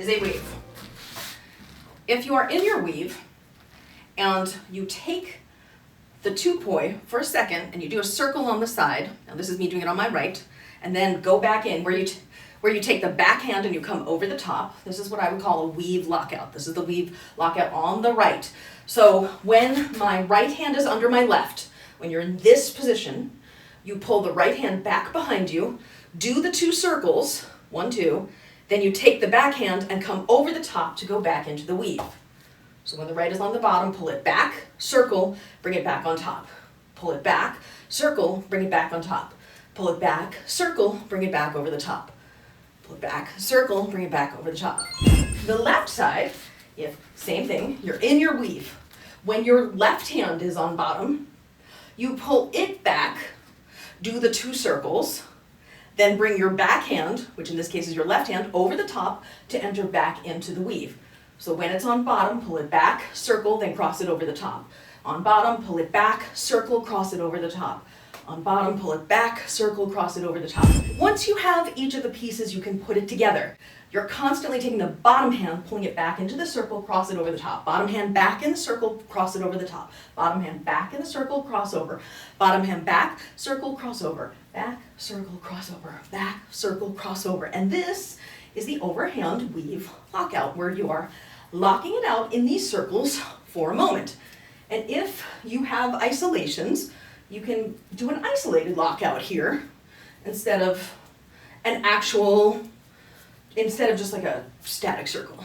is a weave. If you are in your weave and you take the 2 poi for a second and you do a circle on the side, now this is me doing it on my right, and then go back in where you take the back hand and you come over the top. This is what I would call a weave lockout. This is the weave lockout on the right. So when my right hand is under my left, when you're in this position, you pull the right hand back behind you, do the 2 circles, 1, 2, then you take the back hand and come over the top to go back into the weave. So when the right is on the bottom, pull it back, circle, bring it back on top. Pull it back, circle, bring it back on top. Pull it back, circle, bring it back over the top. Pull it back, circle, bring it back over the top. The left side, same thing, you're in your weave. When your left hand is on bottom, you pull it back, do the 2 circles, then bring your back hand, which in this case is your left hand, over the top to enter back into the weave. So when it's on bottom, pull it back, circle, then cross it over the top. On bottom, pull it back, circle, cross it over the top. On bottom, pull it back, circle, cross it over the top. Once you have each of the pieces, you can put it together. You're constantly taking the bottom hand, pulling it back into the circle, cross it over the top. Bottom hand back in the circle, cross it over the top. Bottom hand back in the circle, cross over. Bottom hand back, circle, cross over. Back, circle, cross over. Back, circle, cross over. And this is the overhand weave lockout, where you are locking it out in these circles for a moment. And if you have isolations, you can do an isolated lockout here instead of just like a static circle.